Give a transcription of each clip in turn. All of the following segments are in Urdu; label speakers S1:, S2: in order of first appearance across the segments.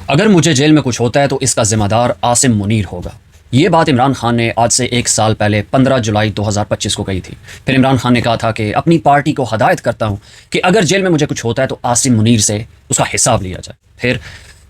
S1: اگر مجھے جیل میں کچھ ہوتا ہے تو اس کا ذمہ دار عاصم منیر ہوگا. یہ بات عمران خان نے آج سے ایک سال پہلے 15 جولائی 2025 کو کہی تھی. پھر عمران خان نے کہا تھا کہ اپنی پارٹی کو ہدایت کرتا ہوں کہ اگر جیل میں مجھے کچھ ہوتا ہے تو عاصم منیر سے اس کا حساب لیا جائے. پھر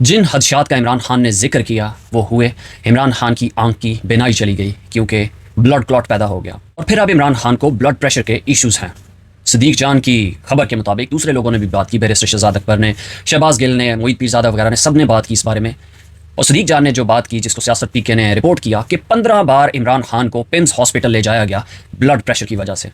S1: جن خدشات کا عمران خان نے ذکر کیا وہ ہوئے. عمران خان کی آنکھ کی بینائی چلی گئی کیونکہ بلڈ کلاٹ پیدا ہو گیا. اور پھر اب عمران خان کو بلڈ پریشر کے ایشوز ہیں. صدیق جان کی خبر کے مطابق دوسرے لوگوں نے بھی بات کی. بیرسٹر شہزاد اکبر نے، شہباز گل نے، معید پیرزادہ وغیرہ نے، سب نے بات کی اس بارے میں. اور صدیق جان نے جو بات کی، جس کو سیاست پی کے نے رپورٹ کیا کہ 15 بار عمران خان کو پمز ہاسپٹل لے جایا گیا بلڈ پریشر کی وجہ سے.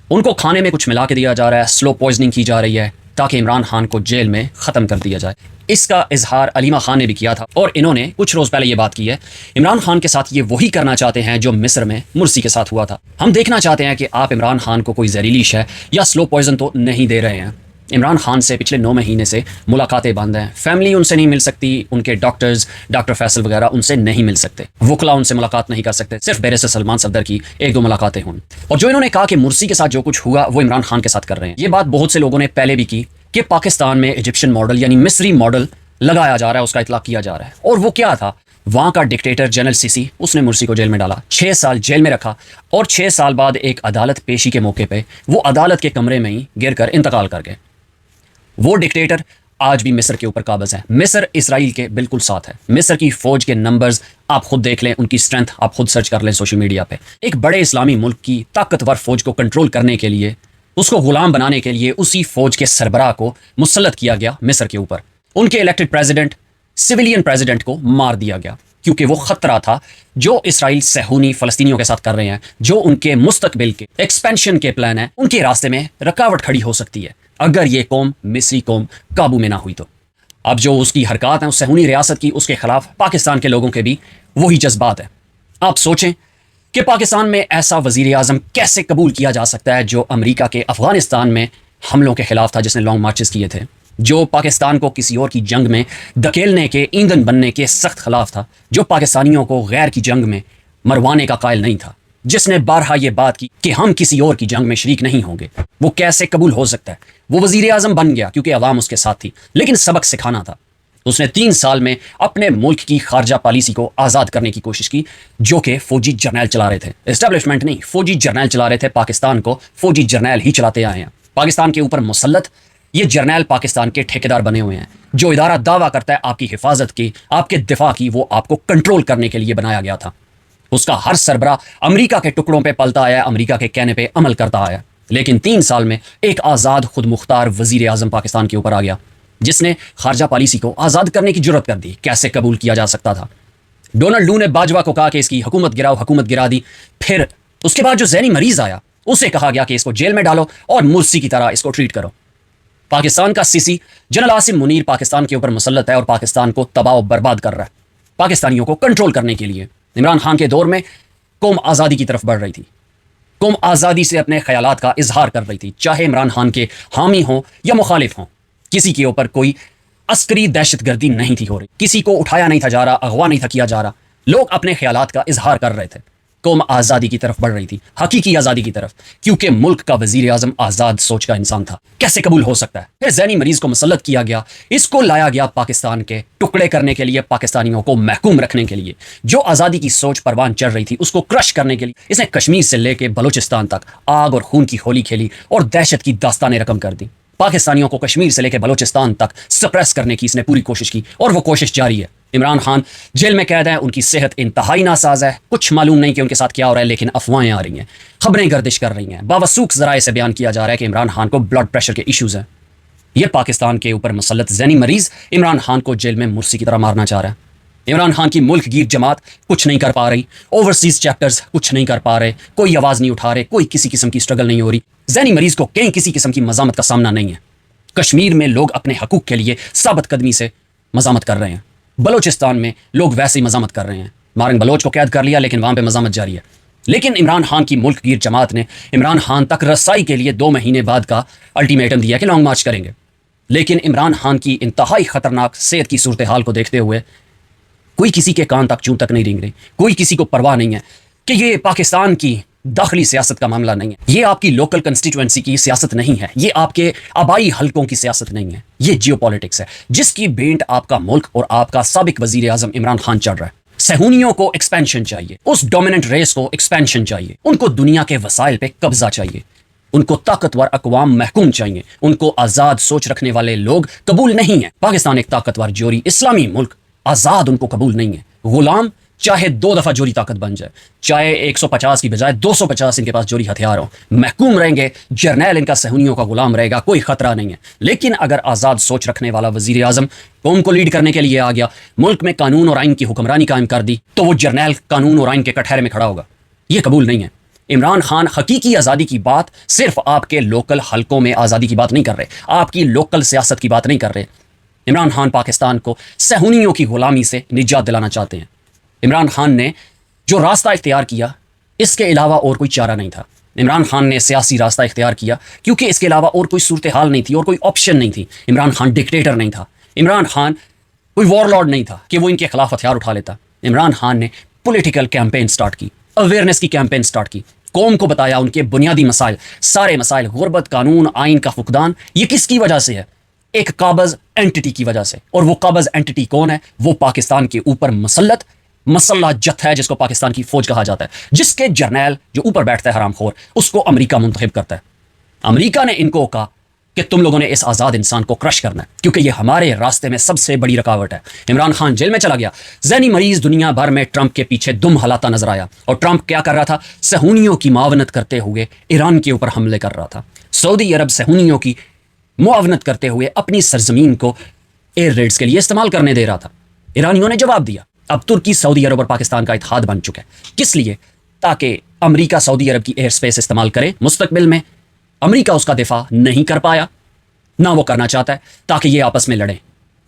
S1: ان کو کھانے میں کچھ ملا کے دیا جا رہا ہے، سلو پوائزننگ کی جا رہی ہے تاکہ عمران خان کو جیل میں ختم کر دیا جائے. اس کا اظہار علیمہ خان نے بھی کیا تھا اور انہوں نے کچھ روز پہلے یہ بات کی ہے. عمران خان کے ساتھ یہ وہی کرنا چاہتے ہیں جو مصر میں مرسی کے ساتھ ہوا تھا. ہم دیکھنا چاہتے ہیں کہ آپ عمران خان کو کوئی زہریلی شے یا سلو پوائزن تو نہیں دے رہے ہیں. عمران خان سے پچھلے 9 مہینے سے ملاقاتیں بند ہیں. فیملی ان سے نہیں مل سکتی، ان کے ڈاکٹرز، ڈاکٹر فیصل وغیرہ ان سے نہیں مل سکتے، وکلا ان سے ملاقات نہیں کر سکتے. صرف بیرسٹر سلمان صفدر کی 1-2 ملاقاتیں ہوں. اور جو انہوں نے کہا کہ مرسی کے ساتھ جو کچھ ہوا وہ عمران خان کے ساتھ کر رہے ہیں، یہ بات بہت سے لوگوں نے پہلے بھی کی کہ پاکستان میں ایجپشن ماڈل یعنی مصری ماڈل لگایا جا رہا ہے، اس کا اطلاق کیا جا رہا ہے. اور وہ کیا تھا؟ وہاں کا ڈکٹیٹر جنرل سیسی، اس نے مرسی کو جیل میں ڈالا، 6 سال جیل میں رکھا اور 6 سال بعد ایک عدالت پیشی کے موقع پہ وہ عدالت کے کمرے میں ہی گر کر انتقال کر گئے. وہ ڈکٹیٹر آج بھی مصر کے اوپر قابض ہے. مصر اسرائیل کے بالکل ساتھ ہے. مصر کی فوج کے نمبرز آپ خود دیکھ لیں، ان کی اسٹرینتھ آپ خود سرچ کر لیں سوشل میڈیا پہ. ایک بڑے اسلامی ملک کی طاقتور فوج کو کنٹرول کرنے کے لیے، اس کو غلام بنانے کے لیے اسی فوج کے سربراہ کو مسلط کیا گیا مصر کے اوپر. ان کے الیکٹڈ پریزیڈنٹ، سویلین پریزیڈنٹ کو مار دیا گیا کیونکہ وہ خطرہ تھا جو اسرائیل صہیونی فلسطینیوں کے ساتھ کر رہے ہیں، جو ان کے مستقبل کے ایکسپینشن کے پلان ہیں، ان کے راستے میں رکاوٹ کھڑی ہو سکتی ہے اگر یہ قوم، مصری قوم قابو میں نہ ہوئی تو. اب جو اس کی حرکات ہیں اس صہیونی ریاست کی، اس کے خلاف پاکستان کے لوگوں کے بھی وہی جذبات ہیں. آپ سوچیں کہ پاکستان میں ایسا وزیر اعظم کیسے قبول کیا جا سکتا ہے جو امریکہ کے افغانستان میں حملوں کے خلاف تھا، جس نے لانگ مارچز کیے تھے، جو پاکستان کو کسی اور کی جنگ میں دھکیلنے کے، ایندھن بننے کے سخت خلاف تھا، جو پاکستانیوں کو غیر کی جنگ میں مروانے کا قائل نہیں تھا، جس نے بارہا یہ بات کی کہ ہم کسی اور کی جنگ میں شریک نہیں ہوں گے. وہ کیسے قبول ہو سکتا ہے؟ وہ وزیر اعظم بن گیا کیونکہ عوام اس کے ساتھ تھی، لیکن سبق سکھانا تھا. اس نے 3 سال میں اپنے ملک کی خارجہ پالیسی کو آزاد کرنے کی کوشش کی جو کہ فوجی جرنیل چلا رہے تھے. اسٹیبلشمنٹ نہیں، فوجی جرنیل چلا رہے تھے. پاکستان کو فوجی جرنیل ہی چلاتے آئے ہیں. پاکستان کے اوپر مسلط یہ جرنیل پاکستان کے ٹھیکیدار بنے ہوئے ہیں. جو ادارہ دعویٰ کرتا ہے آپ کی حفاظت کی، آپ کے دفاع کی، وہ آپ کو کنٹرول کرنے کے لیے بنایا گیا تھا. اس کا ہر سربراہ امریکہ کے ٹکڑوں پہ پلتا آیا، امریکہ کے کہنے پہ عمل کرتا آیا. لیکن 3 سال میں ایک آزاد خود مختار وزیر اعظم پاکستان کے اوپر آ گیا جس نے خارجہ پالیسی کو آزاد کرنے کی جرت کر دی. کیسے قبول کیا جا سکتا تھا؟ ڈونلڈ لو نے باجوہ کو کہا کہ اس کی حکومت گراؤ، حکومت گرا دی. پھر اس کے بعد جو ذہنی مریض آیا اسے کہا گیا کہ اس کو جیل میں ڈالو اور مرسی کی طرح اس کو ٹریٹ کرو. پاکستان کا سیسی جنرل عاصم منیر پاکستان کے اوپر مسلط ہے اور پاکستان کو تباہ و برباد کر رہا ہے. پاکستانیوں کو کنٹرول کرنے کے لیے عمران خان کے دور میں قوم آزادی کی طرف بڑھ رہی تھی. قوم آزادی سے اپنے خیالات کا اظہار کر رہی تھی، چاہے عمران خان کے حامی ہوں یا مخالف ہوں. کسی کے اوپر کوئی عسکری دہشت گردی نہیں تھی ہو رہی، کسی کو اٹھایا نہیں تھا جا رہا، اغوا نہیں تھا کیا جا رہا. لوگ اپنے خیالات کا اظہار کر رہے تھے. قوم آزادی کی طرف بڑھ رہی تھی، حقیقی آزادی کی طرف، کیونکہ ملک کا وزیر اعظم آزاد سوچ کا انسان تھا. کیسے قبول ہو سکتا ہے؟ پھر ذہنی مریض کو مسلط کیا گیا، اس کو لایا گیا پاکستان کے ٹکڑے کرنے کے لیے، پاکستانیوں کو محکوم رکھنے کے لیے. جو آزادی کی سوچ پروان چڑھ رہی تھی اس کو کرش کرنے کے لیے اس نے کشمیر سے لے کے بلوچستان تک آگ اور خون کی ہولی کھیلی اور دہشت کی داستانیں رقم کر دی. پاکستانیوں کو کشمیر سے لے کے بلوچستان تک سپریس کرنے کی اس نے پوری کوشش کی اور وہ کوشش جاری ہے. عمران خان جیل میں قید ہیں، ان کی صحت انتہائی ناساز ہے، کچھ معلوم نہیں کہ ان کے ساتھ کیا ہو رہا ہے، لیکن افواہیں آ رہی ہیں، خبریں گردش کر رہی ہیں. باوثوق ذرائع سے بیان کیا جا رہا ہے کہ عمران خان کو بلڈ پریشر کے ایشوز ہیں. یہ پاکستان کے اوپر مسلط ذہنی مریض عمران خان کو جیل میں مرسی کی طرح مارنا چاہ رہا ہے. عمران خان کی ملک گیر جماعت کچھ نہیں کر پا رہی، اوورسیز چیپٹرز کچھ نہیں کر پا رہے، کوئی آواز نہیں اٹھا رہے، کوئی کسی قسم کی اسٹرگل نہیں ہو رہی. ذہنی مریض کو کہیں کسی قسم کی مزاحمت کا سامنا نہیں ہے. کشمیر میں لوگ اپنے حقوق کے لیے ثابت قدمی سے مزاحمت کر رہے ہیں. بلوچستان میں لوگ ویسے ہی مزاحمت کر رہے ہیں. مارنگ بلوچ کو قید کر لیا لیکن وہاں پہ مزاحمت جاری ہے. لیکن عمران خان کی ملک گیر جماعت نے عمران خان تک رسائی کے لیے 2 مہینے بعد کا الٹیمیٹم دیا کہ لانگ مارچ کریں گے. لیکن عمران خان کی انتہائی خطرناک صحت کی صورتحال کو دیکھتے ہوئے کوئی کسی کے کان تک چون تک نہیں رینگ رہی، کوئی کسی کو پرواہ نہیں ہے کہ یہ پاکستان کی داخلی سیاست کا معاملہ نہیں ہے، یہ آپ کی لوکل کنسٹیٹوئنسی کی سیاست نہیں ہے، یہ آپ کے آبائی حلقوں کی سیاست نہیں ہے، یہ جیو پالیٹکس ہے جس کی بینٹ آپ کا ملک اور آپ کا سابق وزیر اعظم عمران خان چڑھ رہا ہے۔ صہیونیوں کو ایکسپینشن چاہیے، اس ڈومیننٹ ریس کو ایکسپینشن چاہیے، ان کو دنیا کے وسائل پہ قبضہ چاہیے، ان کو طاقتور اقوام محکوم چاہیے، ان کو آزاد سوچ رکھنے والے لوگ قبول نہیں ہیں۔ پاکستان ایک طاقتور جوہری اسلامی ملک، آزاد ان کو قبول نہیں ہے۔ غلام چاہے 2 دفعہ جوہری طاقت بن جائے، چاہے 150 کی بجائے 250 ان کے پاس جوہری ہتھیار ہوں، محکوم رہیں گے، جرنیل ان کا صہیونیوں کا غلام رہے گا، کوئی خطرہ نہیں ہے۔ لیکن اگر آزاد سوچ رکھنے والا وزیر اعظم قوم کو لیڈ کرنے کے لیے آ گیا، ملک میں قانون اور آئین کی حکمرانی قائم کر دی، تو وہ جرنیل قانون اور آئین کے کٹہرے میں کھڑا ہوگا۔ یہ قبول نہیں ہے۔ عمران خان حقیقی آزادی کی بات صرف آپ کے لوکل حلقوں میں آزادی کی بات نہیں کر رہے، آپ کی لوکل سیاست کی بات نہیں کر رہے۔ عمران خان پاکستان کو صہیونیوں کی غلامی سے نجات دلانا چاہتے ہیں۔ عمران خان نے جو راستہ اختیار کیا، اس کے علاوہ اور کوئی چارہ نہیں تھا۔ عمران خان نے سیاسی راستہ اختیار کیا کیونکہ اس کے علاوہ اور کوئی صورتحال نہیں تھی اور کوئی آپشن نہیں تھی۔ عمران خان ڈکٹیٹر نہیں تھا، عمران خان کوئی وار لارڈ نہیں تھا کہ وہ ان کے خلاف ہتھیار اٹھا لیتا۔ عمران خان نے پولیٹیکل کیمپین سٹارٹ کی، اویئرنیس کی کیمپین سٹارٹ کی، قوم کو بتایا ان کے بنیادی مسائل، سارے مسائل، غربت، قانون، آئین کا فقدان، یہ کس کی وجہ سے ہے؟ ایک قابض اینٹی کی وجہ سے۔ اور وہ قابض اینٹی کون ہے؟ وہ پاکستان کے اوپر مسلط مسلح جت ہے جس کو پاکستان کی فوج کہا جاتا ہے، جس کے جرنیل جو اوپر بیٹھتا ہے حرام خور، اس کو امریکہ منتخب کرتا ہے۔ امریکہ نے ان کو کہا کہ تم لوگوں نے اس آزاد انسان کو کرش کرنا ہے کیونکہ یہ ہمارے راستے میں سب سے بڑی رکاوٹ ہے۔ عمران خان جیل میں چلا گیا، ذہنی مریض دنیا بھر میں ٹرمپ کے پیچھے دم ہلاتا نظر آیا، اور ٹرمپ کیا کر رہا تھا؟ صہیونیوں کی معاونت کرتے ہوئے ایران کے اوپر حملے کر رہا تھا۔ سعودی عرب صہیونیوں کی معاونت کرتے ہوئے اپنی سرزمین کو ایئر ریڈز کے لیے استعمال کرنے دے رہا تھا۔ ایرانیوں نے جواب دیا۔ اب ترکی سعودی عرب اور پاکستان کا اتحاد بن چکا ہے، کس لیے؟ تاکہ امریکہ سعودی عرب کی ایئر سپیس استعمال کرے مستقبل میں۔ امریکہ اس کا دفاع نہیں کر پایا، نہ وہ کرنا چاہتا ہے، تاکہ یہ آپس میں لڑیں،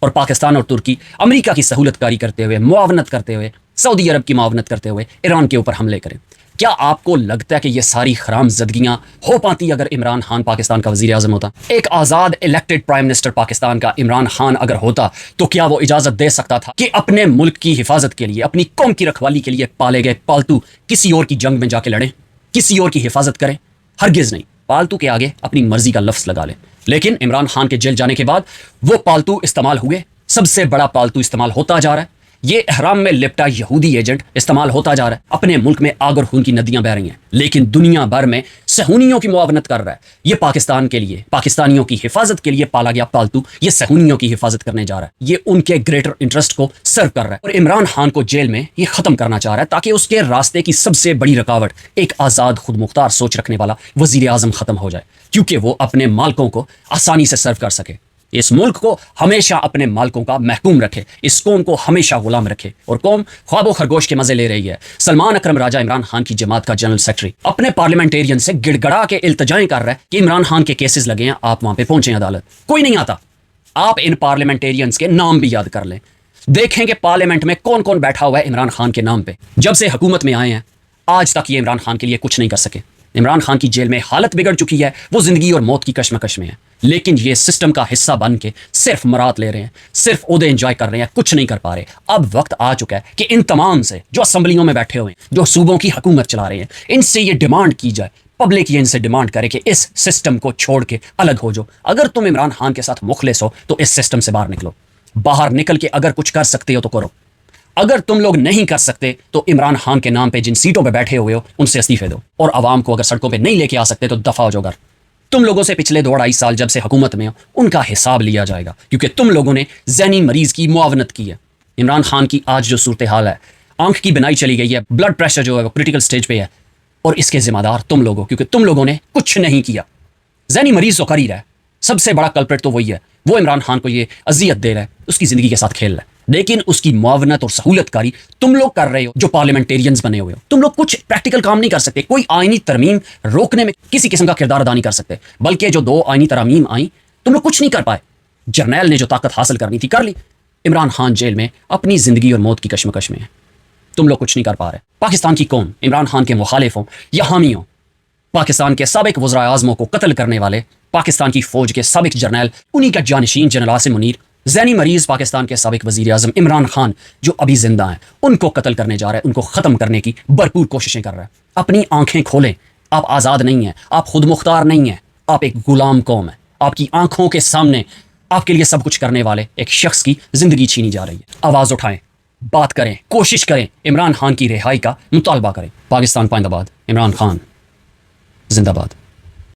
S1: اور پاکستان اور ترکی امریکہ کی سہولت کاری کرتے ہوئے، معاونت کرتے ہوئے، سعودی عرب کی معاونت کرتے ہوئے ایران کے اوپر حملے کریں۔ کیا آپ کو لگتا ہے کہ یہ ساری خرام زدگیاں ہو پاتی اگر عمران خان پاکستان کا وزیر اعظم ہوتا؟ ایک آزاد الیکٹڈ پرائم منسٹر پاکستان کا عمران خان اگر ہوتا تو کیا وہ اجازت دے سکتا تھا کہ اپنے ملک کی حفاظت کے لیے، اپنی قوم کی رکھوالی کے لیے پالے گئے پالتو کسی اور کی جنگ میں جا کے لڑیں، کسی اور کی حفاظت کریں؟ ہرگز نہیں۔ پالتو کے آگے اپنی مرضی کا لفظ لگا لیں۔ لیکن عمران خان کے جیل جانے کے بعد وہ پالتو استعمال ہوئے، سب سے بڑا پالتو استعمال ہوتا جا رہا ہے۔ یہ احرام میں لپٹا یہودی ایجنٹ استعمال ہوتا جا رہا ہے۔ اپنے ملک میں آگ اور خون کی ندیاں بہ رہی ہیں، لیکن دنیا بھر میں صہیونیوں کی معاونت کر رہا ہے۔ یہ پاکستان کے لیے، پاکستانیوں کی حفاظت کے لیے پالا گیا پالتو، یہ صہیونیوں کی حفاظت کرنے جا رہا ہے۔ یہ ان کے گریٹر انٹرسٹ کو سرو کر رہا ہے، اور عمران خان کو جیل میں یہ ختم کرنا چاہ رہا ہے تاکہ اس کے راستے کی سب سے بڑی رکاوٹ، ایک آزاد خود مختار سوچ رکھنے والا وزیر اعظم، ختم ہو جائے، کیونکہ وہ اپنے مالکوں کو آسانی سے سرو کر سکے، اس ملک کو ہمیشہ اپنے مالکوں کا محکوم رکھے، اس قوم کو ہمیشہ غلام رکھے، اور قوم خواب و خرگوش کے مزے لے رہی ہے۔ سلمان اکرم راجہ عمران خان کی جماعت کا جنرل سیکرٹری اپنے پارلیمنٹیرین سے گڑ گڑا کے التجائیں کر رہا ہے کہ عمران خان کے کیسز لگے ہیں، آپ وہاں پہ پہنچیں عدالت۔ کوئی نہیں آتا۔ آپ ان پارلیمنٹیرینز کے نام بھی یاد کر لیں، دیکھیں کہ پارلیمنٹ میں کون کون بیٹھا ہوا ہے عمران خان کے نام پہ۔ جب سے حکومت میں آئے ہیں آج تک یہ عمران خان کے لیے کچھ نہیں کر سکے۔ عمران خان کی جیل میں حالت بگڑ چکی ہے، وہ زندگی اور موت کی کشمکش میں ہے، لیکن یہ سسٹم کا حصہ بن کے صرف مراد لے رہے ہیں، صرف عہدے انجوائے کر رہے ہیں، کچھ نہیں کر پا رہے۔ اب وقت آ چکا ہے کہ ان تمام سے جو اسمبلیوں میں بیٹھے ہوئے ہیں، جو صوبوں کی حکومت چلا رہے ہیں، ان سے یہ ڈیمانڈ کی جائے، پبلک یہ ان سے ڈیمانڈ کرے کہ اس سسٹم کو چھوڑ کے الگ ہو جاؤ۔ اگر تم عمران خان کے ساتھ مخلص ہو تو اس سسٹم سے باہر نکلو، باہر نکل کے اگر کچھ کر سکتے ہو تو کرو۔ اگر تم لوگ نہیں کر سکتے تو عمران خان کے نام پہ جن سیٹوں پہ بیٹھے ہوئے ہو ان سے استعفے دو، اور عوام کو اگر سڑکوں پہ نہیں لے کے آ سکتے تو دفع ہو جاؤ گھر۔ تم لوگوں سے پچھلے 2-2.5 سال جب سے حکومت میں ہو ان کا حساب لیا جائے گا، کیونکہ تم لوگوں نے ذہنی مریض کی معاونت کی ہے۔ عمران خان کی آج جو صورتحال ہے، آنکھ کی بینائی چلی گئی ہے، بلڈ پریشر جو ہے وہ کریٹیکل سٹیج پہ ہے، اور اس کے ذمہ دار تم لوگوں، کیونکہ تم لوگوں نے کچھ نہیں کیا۔ ذہنی مریض تو کر ہی رہا ہے، سب سے بڑا کلپریٹ تو وہی ہے، وہ عمران خان کو یہ اذیت دے رہا ہے، اس کی زندگی کے ساتھ کھیل رہا ہے، لیکن اس کی معاونت اور سہولت کاری تم لوگ کر رہے ہو جو پارلیمنٹیرینز بنے ہوئے ہو۔ تم لوگ کچھ پریکٹیکل کام نہیں کر سکتے، کوئی آئینی ترمیم روکنے میں کسی قسم کا کردار ادا نہیں کر سکتے، بلکہ جو 2 آئینی ترامیم آئیں تم لوگ کچھ نہیں کر پائے۔ جرنیل نے جو طاقت حاصل کرنی تھی کر لی، عمران خان جیل میں اپنی زندگی اور موت کی کشمکش میں ہے، تم لوگ کچھ نہیں کر پا رہے۔ پاکستان کی قوم عمران خان کے مخالفوں یا حامیوں، پاکستان کے سابق وزراء اعظموں کو قتل کرنے والے، پاکستان کی فوج کے سابق جرنیل، انہی کا جانشین جنرل عاصم منیر ذہنی مریض پاکستان کے سابق وزیر اعظم عمران خان جو ابھی زندہ ہیں، ان کو قتل کرنے جا رہا ہے، ان کو ختم کرنے کی بھرپور کوششیں کر رہا ہے۔ اپنی آنکھیں کھولیں، آپ آزاد نہیں ہیں، آپ خود مختار نہیں ہیں، آپ ایک غلام قوم ہیں۔ آپ کی آنکھوں کے سامنے آپ کے لیے سب کچھ کرنے والے ایک شخص کی زندگی چھینی جا رہی ہے۔ آواز اٹھائیں، بات کریں، کوشش کریں، عمران خان کی رہائی کا مطالبہ کریں۔ پاکستان پائندہ باد، عمران خان زندہ باد۔